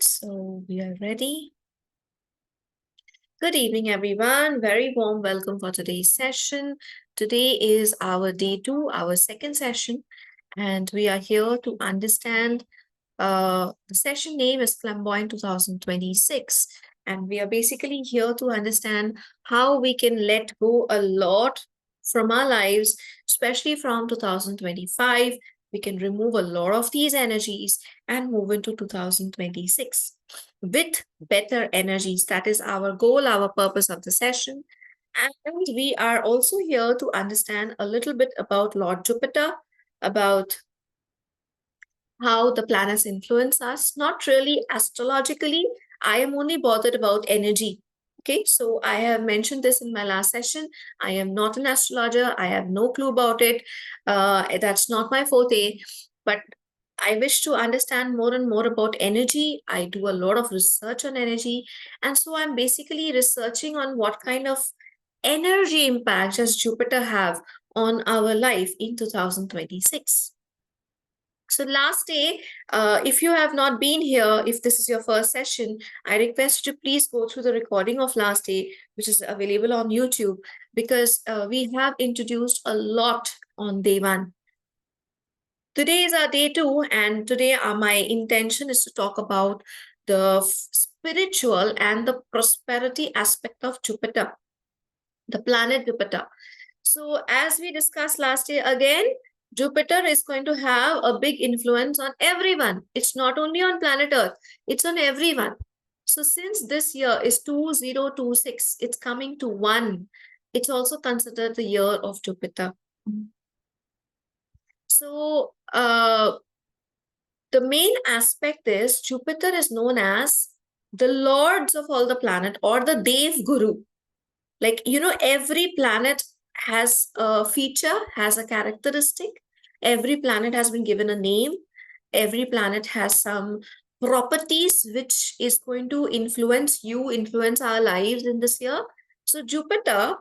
So we are ready. Good evening, everyone. Very warm welcome for today's session. Today is our day two, our second session, and we are here to understand. The session name is Flamboyant 2026, and we are basically here to understand how we can let go a lot from our lives, especially from 2025. We can remove a lot of these energies and move into 2026 with better energies. That is our goal, our purpose of the session. And we are also here to understand a little bit about Lord Jupiter, about how the planets influence us, not really astrologically. I am only bothered about energy. Okay, so I have mentioned this in my last session. I am not an astrologer. I have no clue about it. That's not my forte. But I wish to understand more and more about energy. I do a lot of research on energy. And so I'm basically researching on what kind of energy impact does Jupiter have on our life in 2026. So last day, if you have not been here, if this is your first session, I request you to please go through the recording of last day, which is available on YouTube, because we have introduced a lot on day one. Today is our day two, and today my intention is to talk about the spiritual and the prosperity aspect of Jupiter, the planet Jupiter. So, as we discussed last year, again, Jupiter is going to have a big influence on everyone. It's not only on planet Earth, it's on everyone. So, since this year is 2026, it's coming to one, it's also considered the year of Jupiter. So, the main aspect is Jupiter is known as the lords of all the planet or the Dev Guru. Like, every planet has a feature, has a characteristic. Every planet has been given a name. Every planet has some properties which is going to influence our lives in this year. So Jupiter,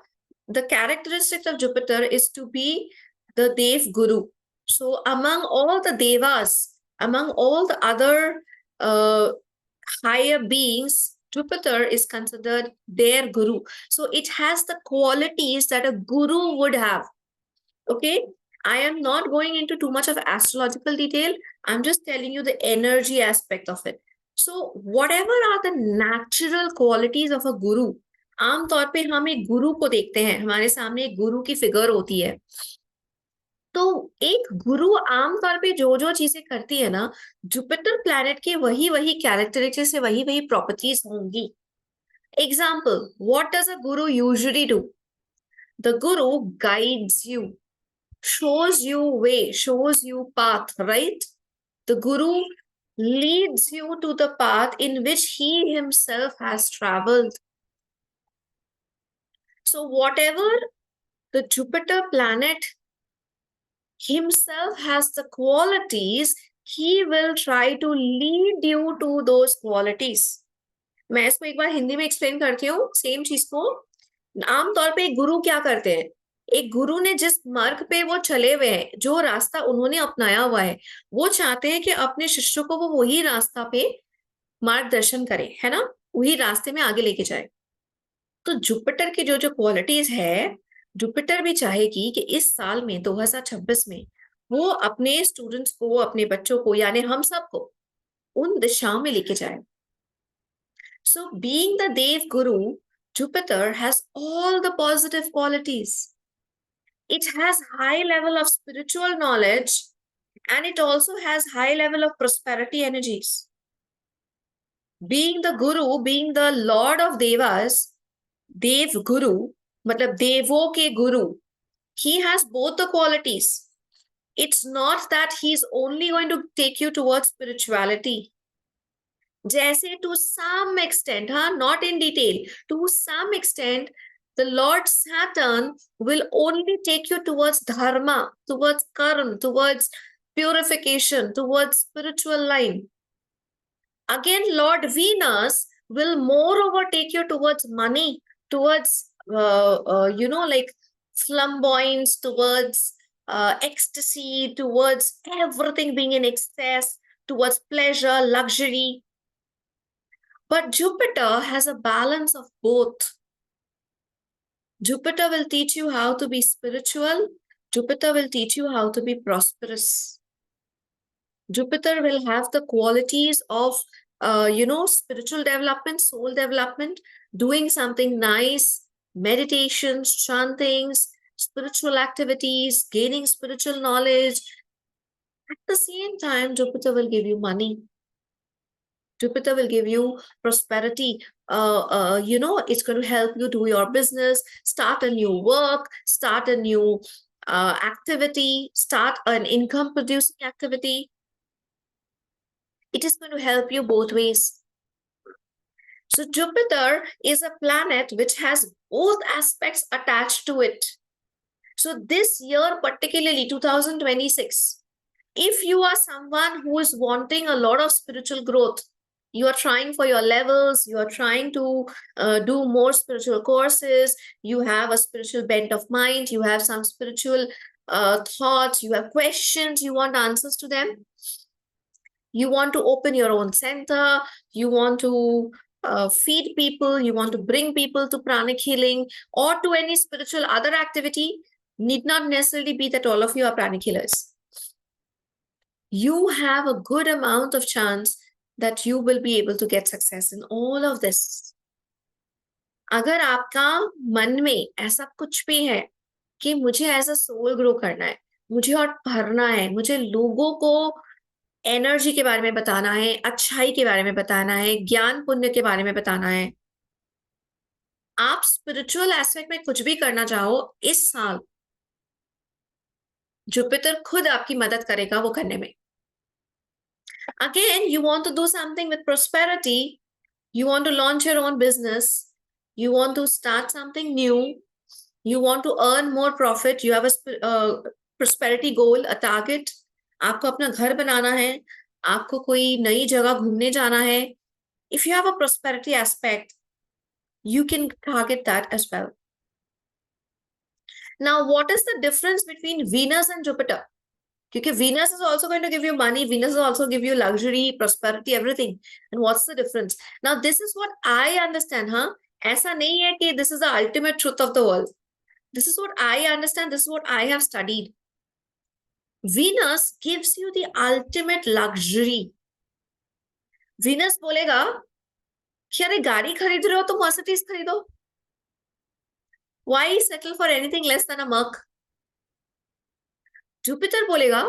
the characteristic of Jupiter is to be the Dev Guru. So among all the devas, among all the other uh, higher beings, Jupiter is considered their guru. So it has the qualities that a guru would have. Okay. I am not going into too much of astrological detail. I'm just telling you the energy aspect of it. So whatever are the natural qualities of a guru, आमतौर पे हम एक गुरु को देखते हैं, हमारे सामने एक गुरु की फिगर होती है. तो एक गुरु आमतौर पे जो जो चीजें करती है ना, जुपिटर प्लैनेट के वही वही कैरेक्टरिस्टिक से वही वही प्रॉपर्टीज होंगी. Example, what does a Guru usually do? The Guru guides you, shows you way, shows you path, right? The guru leads you to the path in which he himself has traveled. So whatever the Jupiter planet himself has the qualities, he will try to lead you to those qualities. मैं इसको एक बार हिंदी में explain करती हूँ same चीज को. आमतौर पे एक गुरु क्या करते हैं? एक गुरु ने जिस मार्ग पे वो चले हुए हैं, जो रास्ता उन्होंने अपनाया हुआ है, वो चाहते हैं कि अपने शिष्यों को वो वही रास्ता पे मार्गदर्शन करे, है ना, वही रास्ते में आगे लेके जाए. तो जुपिटर की जो जो क्वालिटीज है, जुपिटर भी चाहेगी कि इस साल में 2026 में वो अपने स्टूडेंट्स को, अपने बच्चों को, यानी हम सबको उन दिशाओं में लेके जाए. So being the Dev Guru, Jupiter has all the positive qualities. It has high level of spiritual knowledge, and it also has high level of prosperity energies. Being the Guru, being the Lord of Devas, Dev Guru, matlab Devo ke Guru, he has both the qualities. It's not that he's only going to take you towards spirituality. जैसे to some extent, not in detail, to some extent, the Lord Saturn will only take you towards dharma, towards karma, towards purification, towards spiritual line. Again, Lord Venus will moreover take you towards money, towards, like flamboyance, towards ecstasy, towards everything being in excess, towards pleasure, luxury. But Jupiter has a balance of both. Jupiter will teach you how to be spiritual. Jupiter will teach you how to be prosperous. Jupiter will have the qualities of, spiritual development, soul development, doing something nice, meditations, chantings, spiritual activities, gaining spiritual knowledge. At the same time, Jupiter will give you money. Jupiter will give you prosperity. It's going to help you do your business, start a new work, start a new activity, start an income producing activity. It is going to help you both ways. So Jupiter is a planet which has both aspects attached to it. So this year, particularly 2026, if you are someone who is wanting a lot of spiritual growth, you are trying for your levels, you are trying to do more spiritual courses, you have a spiritual bent of mind, you have some spiritual thoughts, you have questions, you want answers to them, you want to open your own center, you want to feed people, you want to bring people to pranic healing or to any spiritual other activity, need not necessarily be that all of you are pranic healers. You have a good amount of chance that you will be able to get success in all of this. अगर आपका मन में ऐसा कुछ भी है कि मुझे एज अ सोल ग्रो करना है, मुझे और भरना है, मुझे लोगों को एनर्जी के बारे में बताना है, अच्छाई के बारे में बताना है, ज्ञान पुण्य के बारे में बताना है, आप स्पिरिचुअल एस्पेक्ट में कुछ भी करना चाहो इस साल, जुपिटर खुद आपकी मदद करेगा वो करने में. Again, you want to do something with prosperity, you want to launch your own business, you want to start something new, you want to earn more profit, you have a prosperity goal, a target, आपको अपना घर बनाना है, आपको कोई नई जगह घूमने जाना है. If you have a prosperity aspect, you can target that as well. Now, what is the difference between Venus and Jupiter? Because Venus is also going to give you money, Venus will also give you luxury, prosperity, everything. And what's the difference? Now, this is what I understand, huh? ऐसा नहीं है कि this is the ultimate truth of the world. This is what I understand, this is what I have studied. Venus gives you the ultimate luxury. Venus बोलेगा कि अरे गाड़ी खरीद रहे हो तो मर्सिडीज खरीदो. Why settle for anything less than a Merc? Jupiter बोलेगा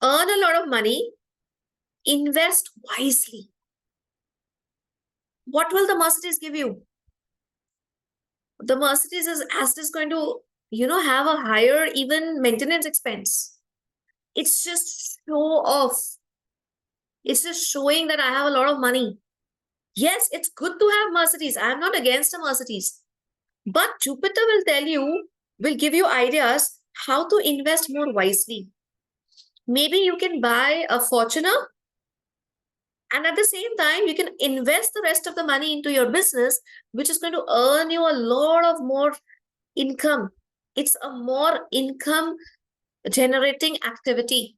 earn a lot of money, invest wisely. What will the Mercedes give you? The Mercedes is going to, have a higher even maintenance expense. It's just show off. It's just showing that I have a lot of money. Yes, it's good to have Mercedes. I'm not against a Mercedes. But Jupiter will give you ideas how to invest more wisely. Maybe you can buy a Fortuner, and at the same time, you can invest the rest of the money into your business, which is going to earn you a lot of more income. It's a more income generating activity.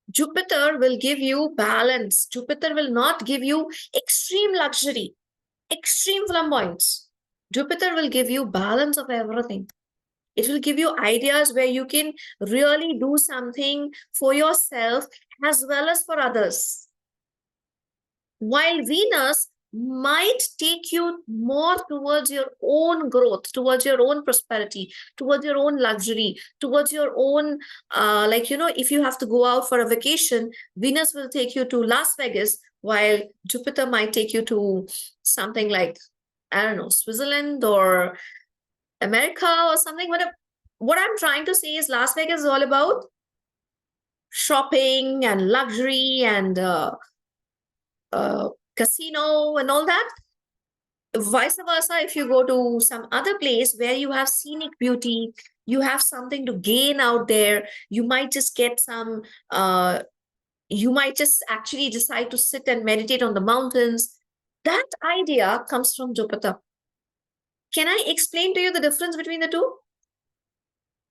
Jupiter will give you balance. Jupiter will not give you extreme luxury, extreme flamboyance. Jupiter will give you balance of everything. It will give you ideas where you can really do something for yourself as well as for others. While Venus might take you more towards your own growth, towards your own prosperity, towards your own luxury, towards your own, if you have to go out for a vacation, Venus will take you to Las Vegas, while Jupiter might take you to something like, I don't know, Switzerland or America or something. What I'm trying to say is Las Vegas is all about shopping and luxury and casino and all that. Vice versa, if you go to some other place where you have scenic beauty, you have something to gain out there, you might just get some, you might just actually decide to sit and meditate on the mountains. That idea comes from Jupiter. Can I explain to you the difference between the two?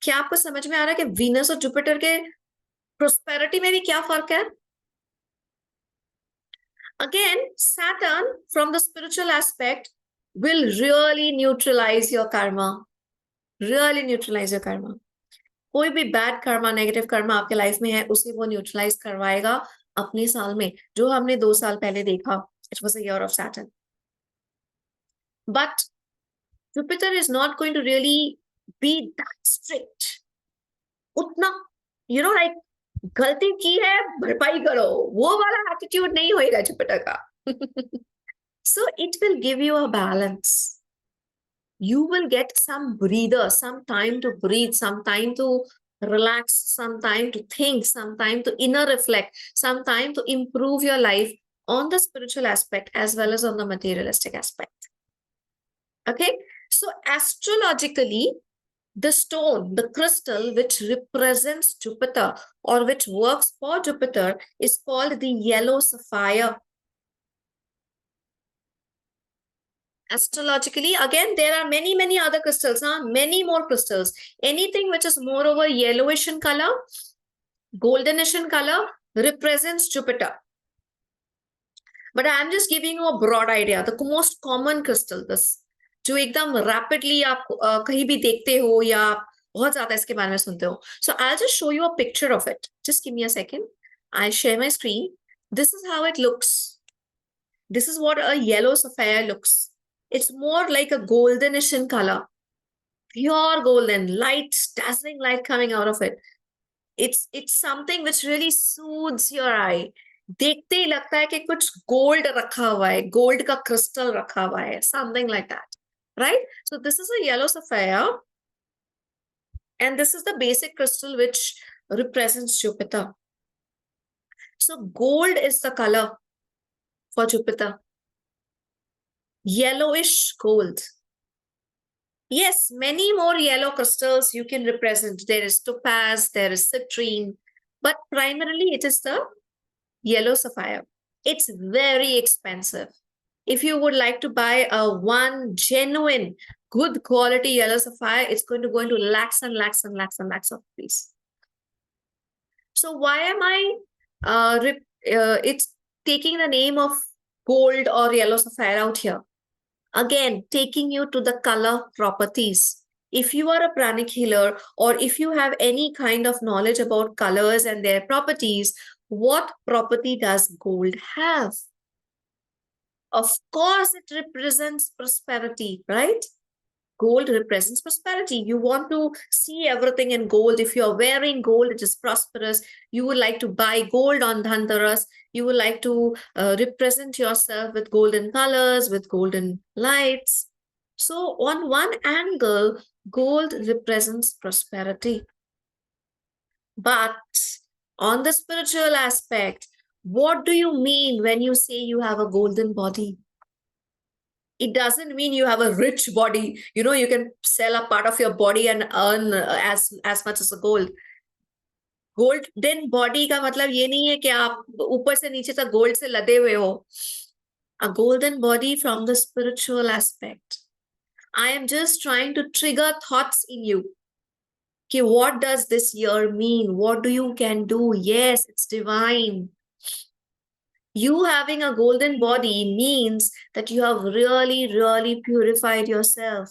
क्या आपको समझ में आ रहा है कि Venus और Jupiter के prosperity में भी क्या फर्क है? Again, Saturn, from the spiritual aspect, will really neutralize your karma. Really neutralize your karma. कोई भी बैड कर्मा नेगेटिव कर्मा आपके लाइफ में है उसे वो न्यूट्रलाइज करवाएगा अपने साल में जो हमने 2 साल पहले देखा. It was a year of Saturn. But Jupiter is not going to really be that strict. उतना लाइक गलती की है भरपाई करो वो वाला एटीट्यूड नहीं होएगा जुपिटर का. So it will give you a balance. You will get some breather, some time to breathe, some time to relax, some time to think, some time to inner reflect, some time to improve your life on the spiritual aspect as well as on the materialistic aspect. Okay, so astrologically, the stone, the crystal which represents Jupiter or which works for Jupiter is called the yellow sapphire. Astrologically, again, there are many other crystals, many more crystals. Anything which is moreover yellowish in color, goldenish in color, represents Jupiter. But I am just giving you a broad idea. The most common crystal, this, जो एकदम rapidly आप कहीं भी देखते हो या बहुत ज़्यादा इसके बारे में सुनते हो. So I'll just show you a picture of it. Just give me a second. I'll share my screen. This is how it looks. This is what a yellow sapphire looks. It's more like a goldenish in color. Pure golden, light, dazzling light coming out of it. It's something which really soothes your eye. देखते ही लगता है कि कुछ gold रखा हुआ है, gold का crystal रखा हुआ है, something like that, right? So this is a yellow sapphire, and this is the basic crystal which represents Jupiter. So gold is the color for Jupiter. Yellowish gold. Yes, many more yellow crystals you can represent. There is topaz, there is citrine, but primarily it is the yellow sapphire. It's very expensive. If you would like to buy a one genuine, good quality yellow sapphire, it's going to go into lakhs and lakhs and lakhs and lakhs of rupees. So why am I, it's taking the name of gold or yellow sapphire out here? Again, taking you to the color properties. If you are a pranic healer or if you have any kind of knowledge about colors and their properties, what property does gold have? Of course, it represents prosperity, right? Gold represents prosperity. You want to see everything in gold. If you're wearing gold, it is prosperous. You would like to buy gold on Dhanteras. You would like to represent yourself with golden colors, with golden lights. So on one angle, gold represents prosperity. But on the spiritual aspect, what do you mean when you say you have a golden body? It doesn't mean you have a rich body. You can sell a part of your body and earn as much as a gold. Golden body का मतलब ये नहीं है कि आप ऊपर से नीचे तक gold से लदे हुए हो. A golden body from the spiritual aspect. I am just trying to trigger thoughts in you. Okay, what does this year mean? What do you can do? Yes, it's divine. You having a golden body means that you have really purified yourself.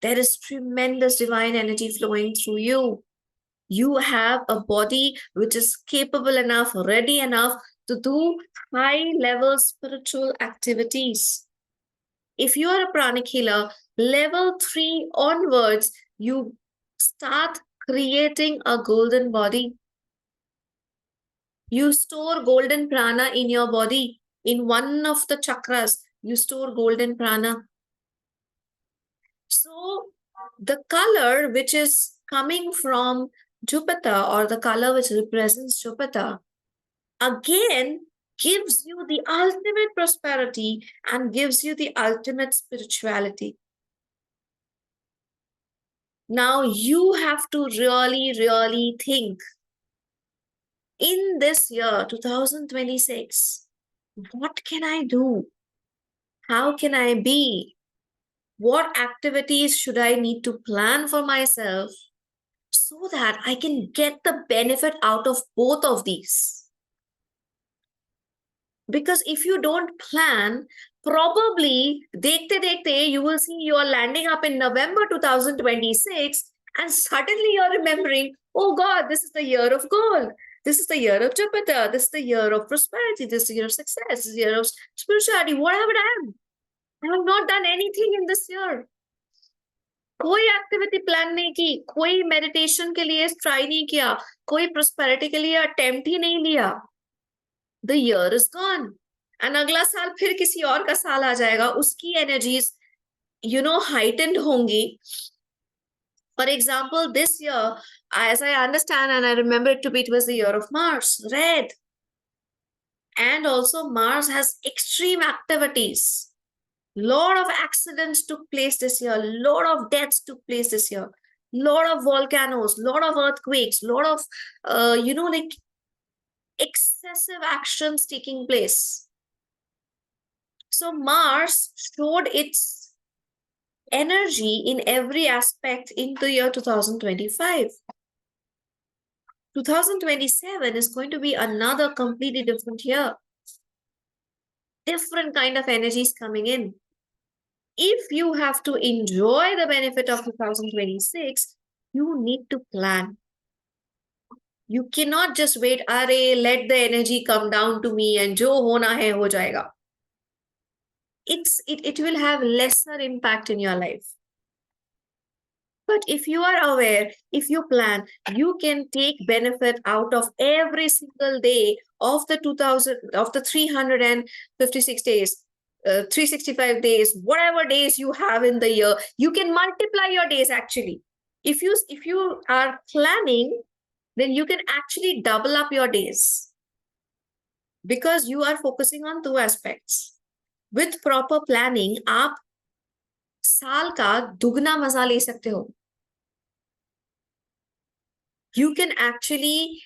There is tremendous divine energy flowing through you. You have a body which is capable enough, ready enough to do high-level spiritual activities. If you are a pranic healer, level 3 onwards, you start creating a golden body. You store golden prana in your body. In one of the chakras, you store golden prana. So the color which is coming from Jupiter, or the color which represents Jupiter, again gives you the ultimate prosperity and gives you the ultimate spirituality. Now you have to really think, in this year 2026, what can I do? How can I be? What activities should I need to plan for myself so that I can get the benefit out of both of these? Because if you don't plan, probably देखते देखते you will see you are landing up in November 2026 and suddenly you're remembering, oh God, this is the year of gold. This is the year of Jupiter. This is the year of prosperity. This is the year of success. This is the year of spirituality. What have I done? I have not done anything in this year. कोई activity plan नहीं की, कोई meditation के लिए try नहीं किया, कोई prosperity के लिए अटेम्प्ट ही नहीं लिया. The year is gone and अगला साल फिर किसी और का साल आ जाएगा, उसकी एनर्जीज हाइटेंड होंगी. For example this year as I understand and I remember it to be, it was the year of Mars, red, and also Mars has extreme activities. Lot of accidents took place this year, lot of deaths took place this year, lot of volcanoes, lot of earthquakes, lot of like excessive actions taking place. So Mars showed its energy in every aspect in the year 2025. 2027 is going to be another completely different year. Different kind of energies coming in. If you have to enjoy the benefit of 2026, you need to plan. You cannot just wait, let the energy come down to me and jo hona hai ho jayega. It will have lesser impact in your life. But if you are aware, if you plan, you can take benefit out of every single day of the 356 days, 365 days, whatever days you have in the year. You can multiply your days actually. If you are planning, then you can actually double up your days, because you are focusing on two aspects. With proper planning, आप साल का दुगना मजा ले सकते हो. You can actually,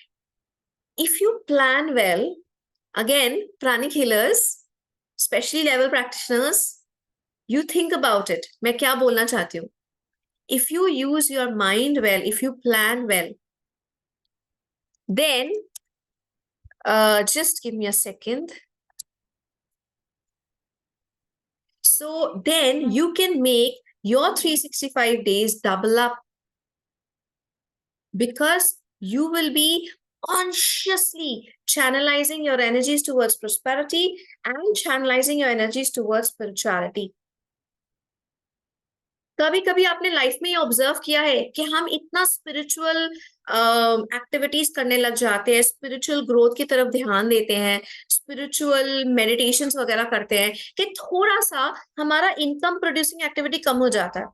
if you plan well, again, pranic healers, especially level practitioners, you think about it. मैं क्या बोलना चाहती हूँ? If you use your mind well, if you plan well, then just give me a second. So then you can make your 365 days double up, because you will be consciously channelizing your energies towards prosperity and channelizing your energies towards spirituality. कभी कभी आपने life में ये observe किया है कि हम इतना स्पिरिचुअल एक्टिविटीज करने लग जाते हैं, स्पिरिचुअल ग्रोथ की तरफ ध्यान देते हैं, स्पिरिचुअल मेडिटेशंस वगैरह करते हैं, कि थोड़ा सा हमारा इनकम प्रोड्यूसिंग एक्टिविटी कम हो जाता है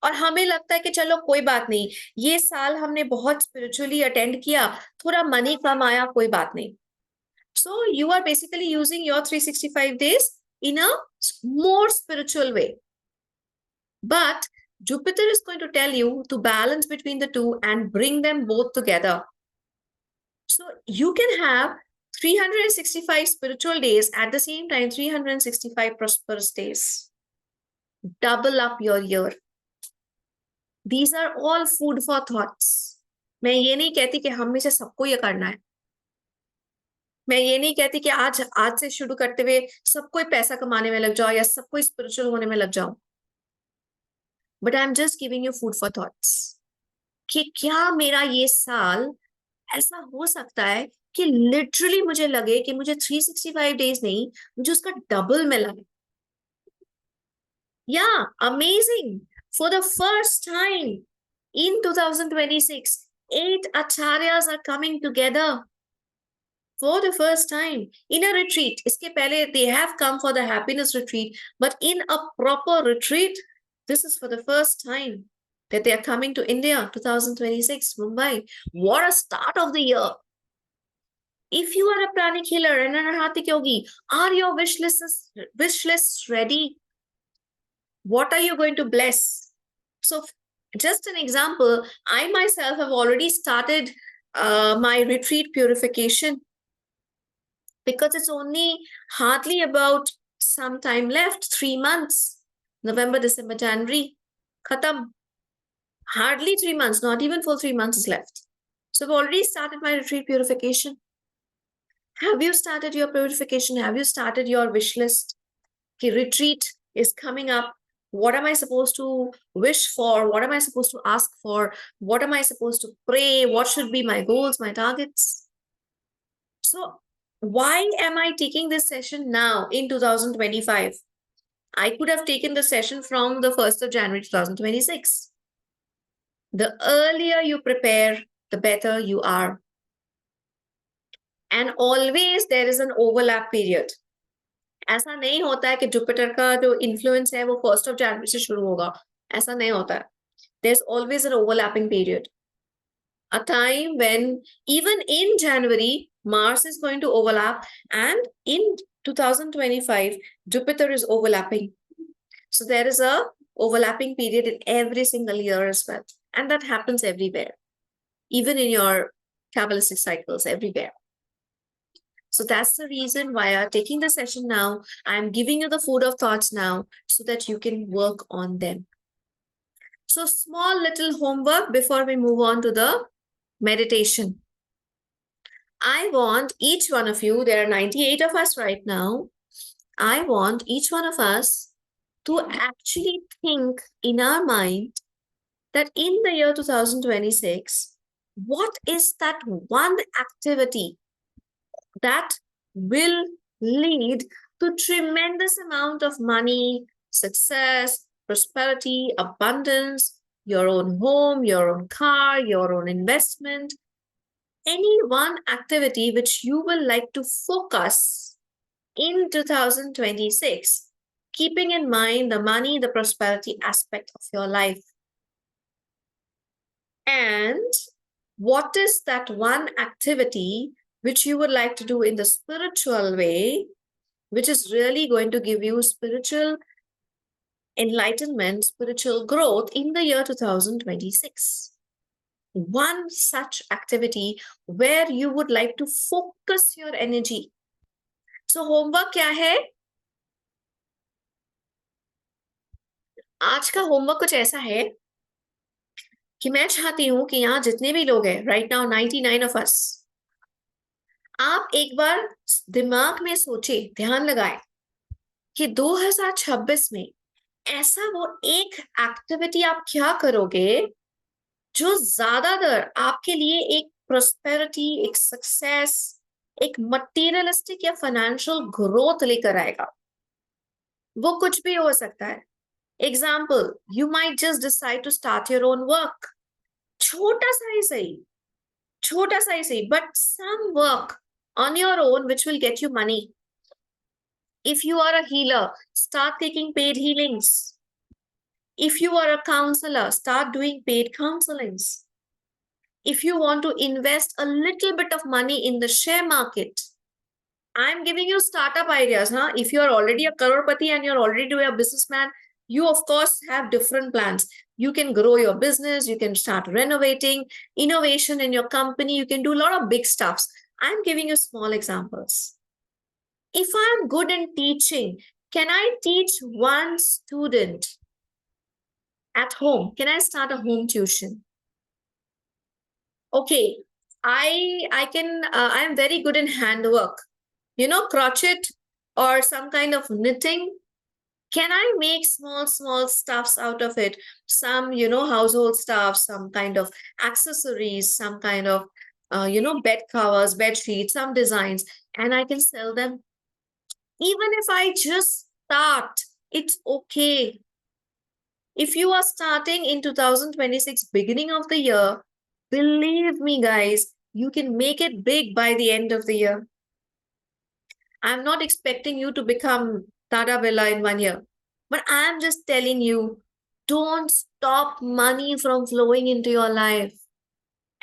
और हमें लगता है कि चलो कोई बात नहीं, ये साल हमने बहुत स्पिरिचुअली अटेंड किया, थोड़ा मनी कम आया, कोई बात नहीं. So you are basically using your 365 days in a more spiritual way. But Jupiter is going to tell you to balance between the two and bring them both together. So you can have 365 spiritual days, at the same time 365 prosperous days. Double up your year. These are all food for thoughts. मैं ये नहीं कहती कि हम में से सबको ये करना है. मैं ये नहीं कहती कि आज से शुरू करते हुए सबको पैसा कमाने में लग जाओ या सबको स्पिरिचुअल होने में लग जाओ. But I'm just giving you food for thoughts. कि क्या मेरा ये साल ऐसा हो सकता है कि लिटरली मुझे लगे कि मुझे 365 days नहीं, मुझे उसका डबल मिला है. Yeah, amazing. For the first time in 2026, 8 acharyas are coming together. For the first time in a retreat. इसके पहले they have come for the happiness retreat, but in a proper retreat, this is for the first time that they are coming to India, 2026, Mumbai. What a start of the year. If you are a pranic healer and an arhatic yogi, are your wish lists ready? What are you going to bless? So just an example, I myself have already started my retreat purification, because it's only hardly about some time left, 3 months. November, December, January, khatam. Hardly 3 months, not even full 3 months is left. So I've already started my retreat purification. Have you started your purification? Have you started your wish list? Okay, retreat is coming up. What am I supposed to wish for? What am I supposed to ask for? What am I supposed to pray? What should be my goals, my targets? So, why am I taking this session now in 2025? I could have taken the session from the 1st of January 2026. The earlier you prepare, the better you are. And always there is an overlap period. ऐसा नहीं होता है कि Jupiter का जो influence है वो 1st of January से शुरू होगा. ऐसा नहीं होता है. There's always an overlapping period. A time when even in January, Mars is going to overlap, and in 2025, Jupiter is overlapping. So there is a overlapping period in every single year as well. And that happens everywhere, even in your Kabbalistic cycles, everywhere. So that's the reason why I'm taking the session now. I'm giving you the food of thoughts now so that you can work on them. So small little homework before we move on to the meditation. I want each one of you, there are 98 of us right now. I want each one of us to actually think in our mind that in the year 2026, what is that one activity that will lead to tremendous amount of money, success, prosperity, abundance, your own home, your own car, your own investment, any one activity which you will like to focus in 2026, keeping in mind the money, the prosperity aspect of your life. And what is that one activity which you would like to do in the spiritual way, which is really going to give you spiritual enlightenment, spiritual growth in the year 2026? One such activity where you would like to focus your energy. So homework क्या है? आज का homework कुछ ऐसा है कि मैं चाहती हूं कि यहाँ जितने भी लोग हैं राइट नाउ 99 ऑफ अस, आप एक बार दिमाग में सोचे, ध्यान लगाए कि 2026 में ऐसा वो एक एक्टिविटी आप क्या करोगे जो ज्यादातर आपके लिए एक प्रोस्पेरिटी, एक सक्सेस, एक मटेरियलिस्टिक या फाइनेंशियल ग्रोथ लेकर आएगा. वो कुछ भी हो सकता है. Example, you might just decide to start your own work. छोटा सा ही सही, छोटा सा ही सही, but some work on your own which will get you money. If you are a healer, start taking paid healings. If you are a counselor, start doing paid counselings. If you want to invest a little bit of money in the share market, I'm giving you startup ideas. If you are already a crorepati and you're already a businessman, you of course have different plans. You can grow your business, you can start renovating, innovation in your company, you can do a lot of big stuffs. I'm giving you small examples. If I'm good in teaching, can I teach one student at home? Can I start a home tuition? Okay, I'm very good in handwork. Crochet or some kind of knitting. Can I make small stuffs out of it? Some, household stuff, some kind of accessories, some kind of, bed covers, bed sheets, some designs, and I can sell them. Even if I just start, it's okay. If you are starting in 2026, beginning of the year, believe me, guys, you can make it big by the end of the year. I'm not expecting you to become Tata Birla in 1 year, but I'm just telling you, don't stop money from flowing into your life.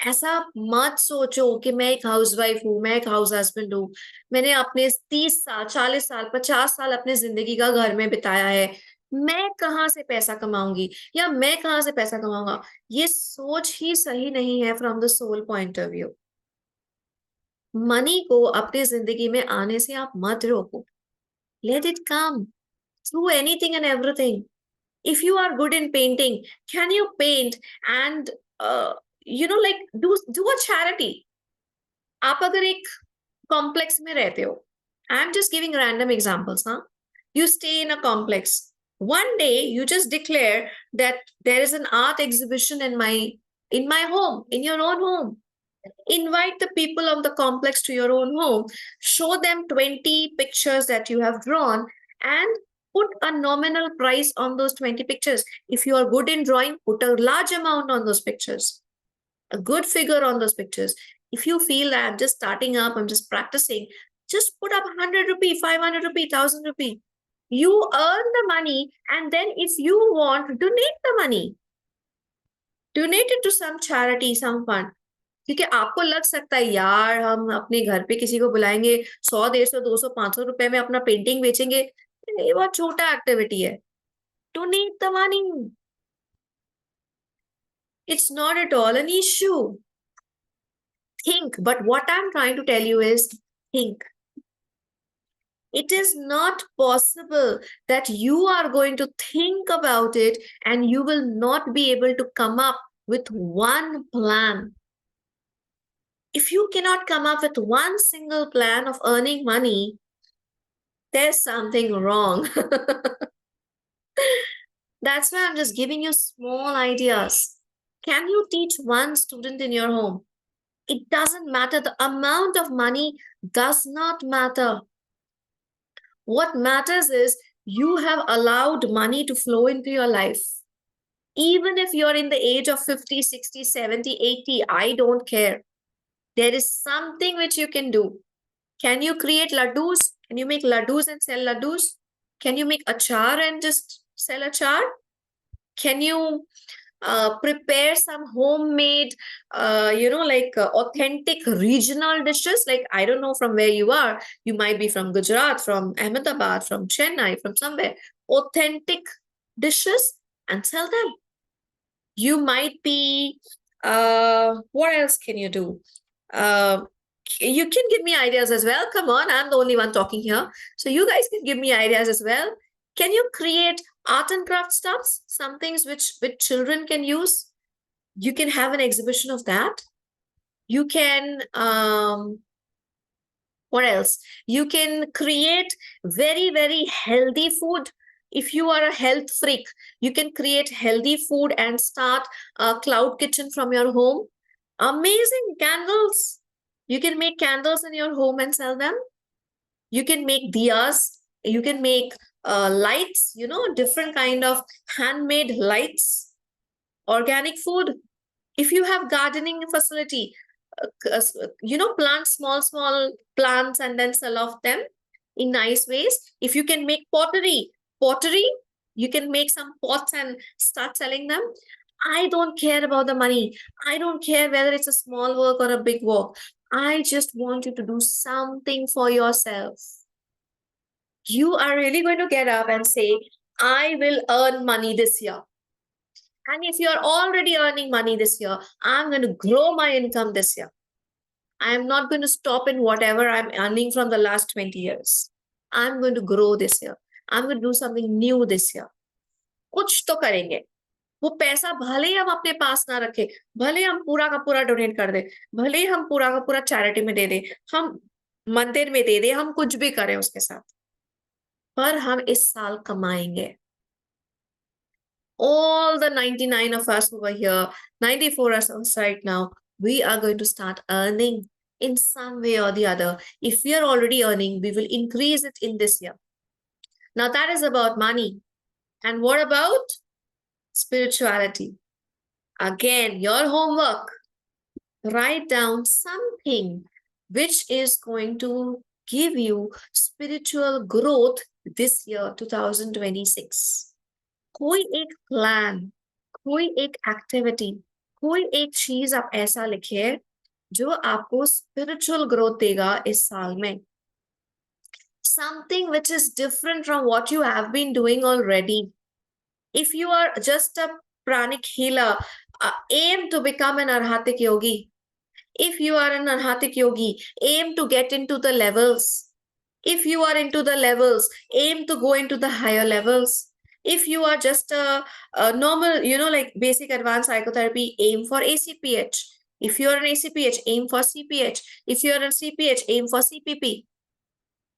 ऐसा मत सोचो कि मैं एक housewife हूँ, मैं एक house husband हूँ, मैंने अपने 30 साल, 40 साल, 50 साल अपने जिंदगी का घर में बिताया है, मैं कहाँ से पैसा कमाऊंगी या मैं कहाँ से पैसा कमाऊंगा. ये सोच ही सही नहीं है from the soul point of view. Money को अपनी जिंदगी में आने से आप मत रोको. Let it come through anything and everything. If you are good in painting, can you paint and like do a charity? आप अगर एक कॉम्प्लेक्स में रहते हो, I am just giving random examples, हाँ, you stay in a complex. One day you just declare that there is an art exhibition in my home, in your own home. Invite the people of the complex to your own home, show them 20 pictures that you have drawn, and put a nominal price on those 20 pictures. If you are good in drawing, put a large amount on those pictures, a good figure on those pictures. If you feel that I'm just starting up, I'm just practicing, just put up 100 rupee, 500 rupee, 1000 rupee. You earn the money, and then if you want, donate the money. Donate it to some charity, some fund. क्योंकि आपको लग सकता है यार हम अपने घर पे किसी को बुलाएंगे, 100, 150, 200, 500 रुपए में अपना पेंटिंग बेचेंगे, ये बहुत छोटा एक्टिविटी है. Donate the money. It's not at all an issue. Think, but what I'm trying to tell you is think. It is not possible that you are going to think about it and you will not be able to come up with one plan. If you cannot come up with one single plan of earning money, there's something wrong. That's why I'm just giving you small ideas. Can you teach one student in your home? It doesn't matter. The amount of money does not matter. What matters is you have allowed money to flow into your life. Even if you're in the age of 50, 60, 70, 80, I don't care. There is something which you can do. Can you create laddus? Can you make laddus and sell laddus? Can you make achar and just sell achar? Can you prepare some homemade, authentic regional dishes? Like, I don't know from where you are. You might be from Gujarat, from Ahmedabad, from Chennai, from somewhere. Authentic dishes and sell them. You might be, what else can you do? You can give me ideas as well. Come on, I'm the only one talking here. So you guys can give me ideas as well. Can you create art and craft stuffs? Some things which children can use. You can have an exhibition of that. You can, what else? You can create very, very healthy food. If you are a health freak, you can create healthy food and start a cloud kitchen from your home. Amazing candles. You can make candles in your home and sell them. You can make diyas. You can make lights, different kind of handmade lights, organic food. If you have gardening facility, plant small plants and then sell off them in nice ways. If you can make pottery, you can make some pots and start selling them. I don't care about the money. I don't care whether it's a small work or a big work. I just want you to do something for yourself. You are really going to get up and say, I will earn money this year. And if you're already earning money this year, I'm going to grow my income this year. I'm not going to stop in whatever I'm earning from the last 20 years. I'm going to grow this year. I'm going to do something new this year. कुछ तो करेंगे. वो पैसा भले ही हम अपने पास ना रखें, भले हम पूरा का पूरा डोनेट कर दे, भले ही हम पूरा का पूरा चैरिटी में दे दे, हम मंदिर में दे दे, हम कुछ भी करें उसके साथ, पर हम इस साल कमाएंगे. All the 99 of us over here, 94 of us right now, we are going to start earning in some way or the other. If we are already earning, we will increase it in this year. Now that is about money. And what about spirituality? Again, your homework. Write down something which is going to give you spiritual growth this year, 2026. कोई एक plan, कोई एक activity, कोई एक चीज आप ऐसा लिखिए जो आपको स्पिरिचुअल ग्रोथ देगा इस साल में. Something which is different from what you have been doing already. If you are just a pranic healer, aim to become an arhatic yogi. If you are an arhatic yogi, aim to get into the levels. If you are into the levels, aim to go into the higher levels. If you are just a normal, like basic advanced psychotherapy, aim for ACPH. If you're an ACPH, aim for CPH. If you're a CPH, aim for CPP.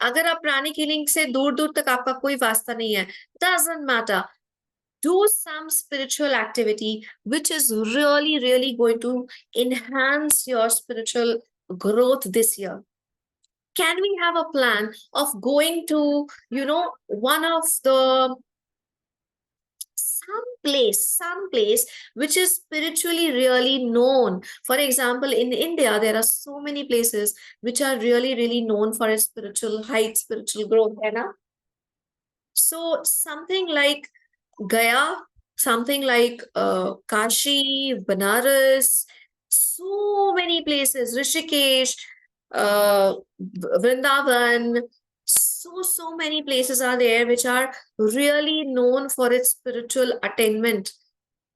अगर आप pranic healing से दूर दूर तक आपका कोई वास्ता नहीं है, doesn't matter. Do some spiritual activity which is really, really going to enhance your spiritual growth this year. Can we have a plan of going to, one of the some place which is spiritually really known? For example, in India, there are so many places which are really, really known for its spiritual height, spiritual growth, है ना? So something like Gaya, something like Kashi, Banaras, so many places, Rishikesh, Vrindavan, so many places are there which are really known for its spiritual attainment.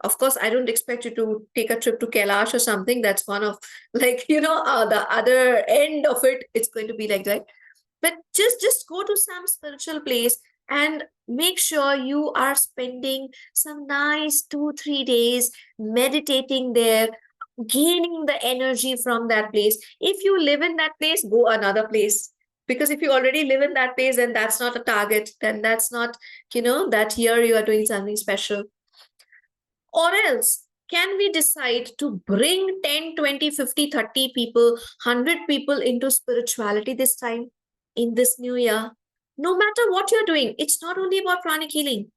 Of course, I don't expect you to take a trip to Kailash or something. That's one of, like, the other end of it. It's going to be like that. But just go to some spiritual place and make sure you are spending some nice 2 3 days meditating there, gaining the energy from that place. If you live in that place, go another place, because if you already live in that place, then that's not a target, then that's not, that year you are doing something special. Or else, can we decide to bring 10, 20, 50, 30 people, 100 people into spirituality this time, in this new year? No matter what you're doing, it's not only about pranic healing.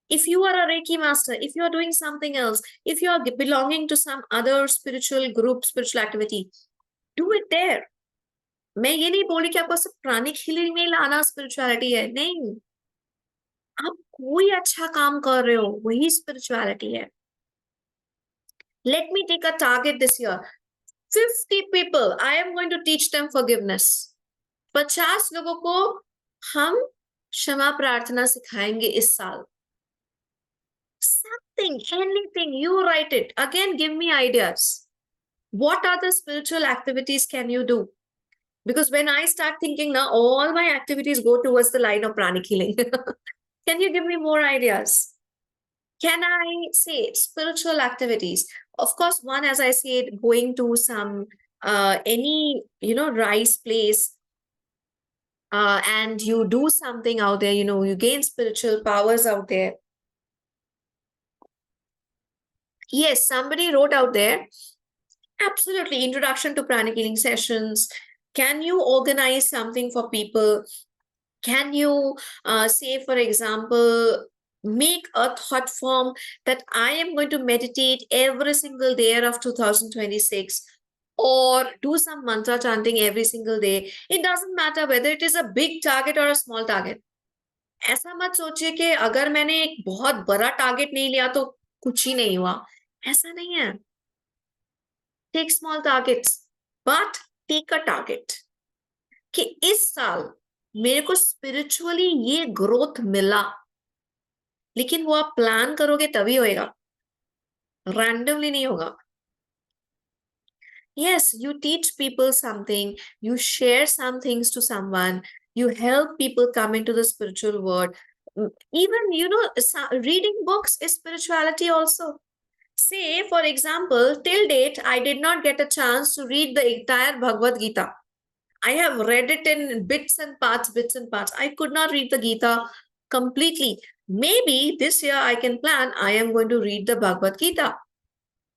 If you are a Reiki master, if you are doing something else, if you are belonging to some other spiritual group, spiritual activity, do it there. मैं ये नहीं बोली कि आपको सिर्फ pranic healing में लाना spirituality है, नहीं. आप कोई अच्छा काम कर रहे हो, वही स्पिरिचुअलिटी है. Let me take a target this year. 50 people, I am going to teach them forgiveness. 50 लोगों को हम क्षमा प्रार्थना सिखाएंगे इस साल. Something, anything, you write it. Again, give me ideas. What other spiritual activities can you do? Because when I start thinking now, all my activities go towards the line of pranic healing. Can you give me more ideas? Can I say spiritual activities? Of course, one, as I said, going to some any rice place, and you do something out there, you gain spiritual powers out there. Yes, somebody wrote out there, absolutely, introduction to pranic healing sessions. Can you organize something for people? Can you say, for example, make a thought form that I am going to meditate every single day of 2026, or do some mantra chanting every single day? It doesn't matter whether it is a big target or a small target. ऐसा मत सोचिए कि अगर मैंने एक बहुत बड़ा target नहीं लिया तो कुछ ही नहीं हुआ. ऐसा नहीं है. Take small targets, but take a target. कि इस साल मेरे को स्पिरिचुअली ये ग्रोथ मिला, लेकिन वो आप प्लान करोगे तभी होएगा, रैंडमली नहीं होगा. Yes, you teach people something, you share some things to someone, you help people come into the spiritual world. Even, reading books is spirituality also. Say, for example, till date, I did not get a chance to read the entire Bhagavad Gita. I have read it in bits and parts. I could not read the Gita completely. Maybe this year I can plan, I am going to read the Bhagavad Gita.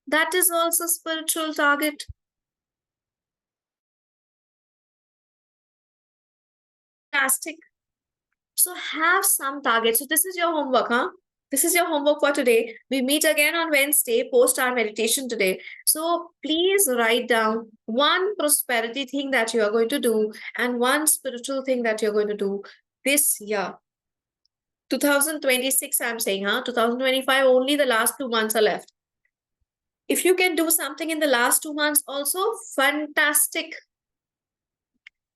That is also spiritual target. Fantastic. So have some target. So this is your homework, huh? This is your homework for today. We meet again on Wednesday, post our meditation today. So please write down one prosperity thing that you are going to do and one spiritual thing that you're going to do this year. 2026, I'm saying, 2025, only the last 2 months are left. If you can do something in the last 2 months also, fantastic.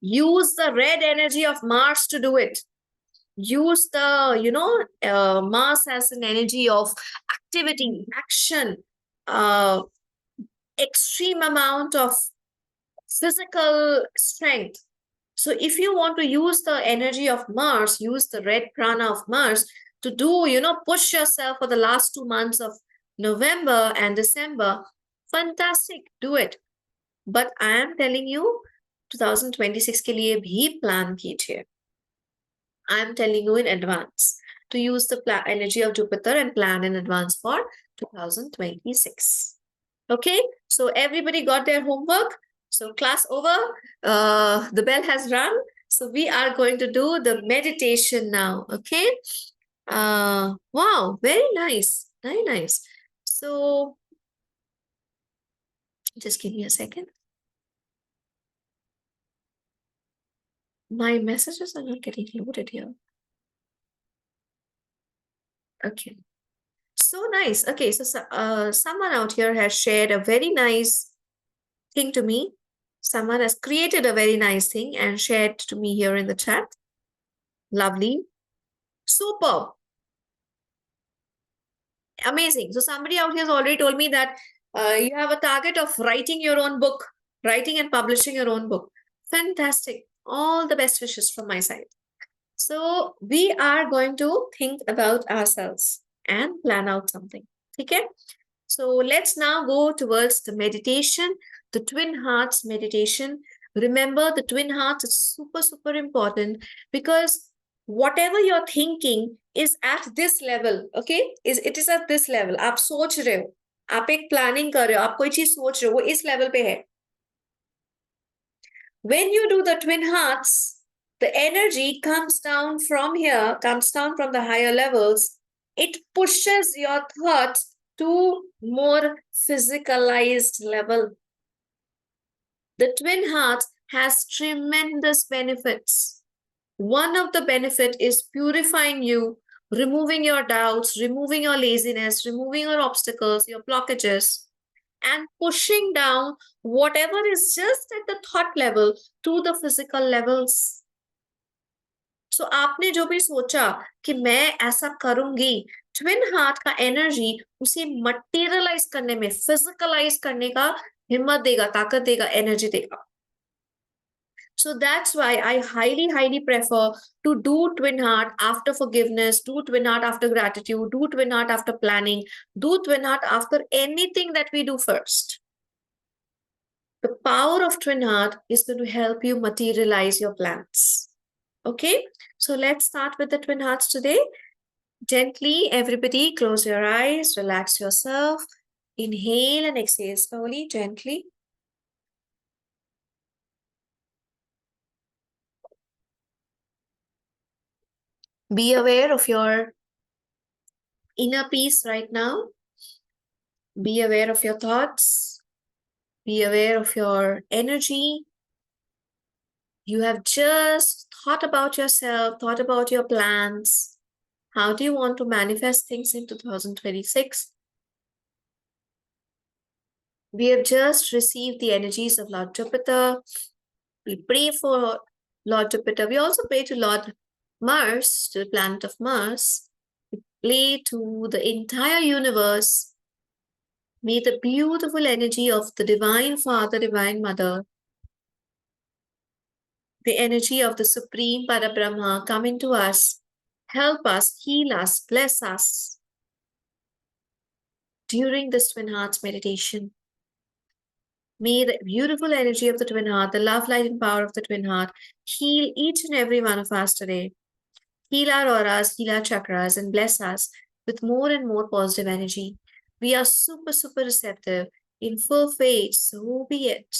Use the red energy of Mars to do it. Use the, Mars as an energy of activity, action, extreme amount of physical strength. So if you want to use the energy of Mars, use the red prana of Mars to do, push yourself for the last 2 months of November and December, fantastic, do it. but I am telling you 2026 के लिए भी plan कीजिए. I am telling you in advance to use the energy of Jupiter and plan in advance for 2026. Okay, so everybody got their homework. So class over. The bell has rung. So we are going to do the meditation now. Okay. Wow, very nice. Very nice. So just give me a second. My messages are not getting loaded here. Okay. So nice. Okay, so someone out here has shared a very nice thing to me. Someone has created a very nice thing and shared to me here in the chat. Lovely. Superb. Amazing. So somebody out here has already told me that you have a target of writing your own book, writing and publishing your own book. Fantastic. All the best wishes from my side. So we are going to think about ourselves and plan out something. Okay? So let's now go towards the meditation, the twin hearts meditation. Remember, the twin hearts is super, super important because whatever you're thinking is at this level, okay? It is at this level. आप सोच रहे हो, आप एक planning कर रहे हो, आप कोई चीज सोच रहे हो, वो इस level पे है. When you do the twin hearts, the energy comes down from here, comes down from the higher levels. It pushes your thoughts to more physicalized level. The twin heart has tremendous benefits. One of the benefit is purifying you, removing your doubts, removing your laziness, removing your obstacles, your blockages, and pushing down whatever is just at the thought level to the physical levels. So आपने जो भी सोचा कि मैं ऐसा करूंगी, twin heart का energy उसे मटेरियलाइज करने में, फिजिकलाइज करने का हिम्मत देगा, ताकत देगा, एनर्जी देगा. So that's why I highly, highly prefer to do twin heart after forgiveness, do twin heart after gratitude, do twin heart after planning, do twin heart after anything that we do first. The power of twin heart is going to help you materialize your plans. Okay, so let's start with the twin hearts today. Gently, everybody, close your eyes, relax yourself. Inhale and exhale slowly, gently. Be aware of your inner peace right now. Be aware of your thoughts. Be aware of your energy. You have just thought about yourself, thought about your plans. How do you want to manifest things in 2026? We have just received the energies of Lord Jupiter. We pray for Lord Jupiter. We also pray to Lord Mars, to the planet of Mars. We pray to the entire universe. May the beautiful energy of the Divine Father, Divine Mother, the energy of the Supreme Parabrahma come into us, help us, heal us, bless us during this Twin Hearts meditation. May the beautiful energy of the Twin Heart, the love, light, and power of the Twin Heart heal each and every one of us today. Heal our auras, heal our chakras, and bless us with more and more positive energy. We are super, super receptive in full faith, so be it.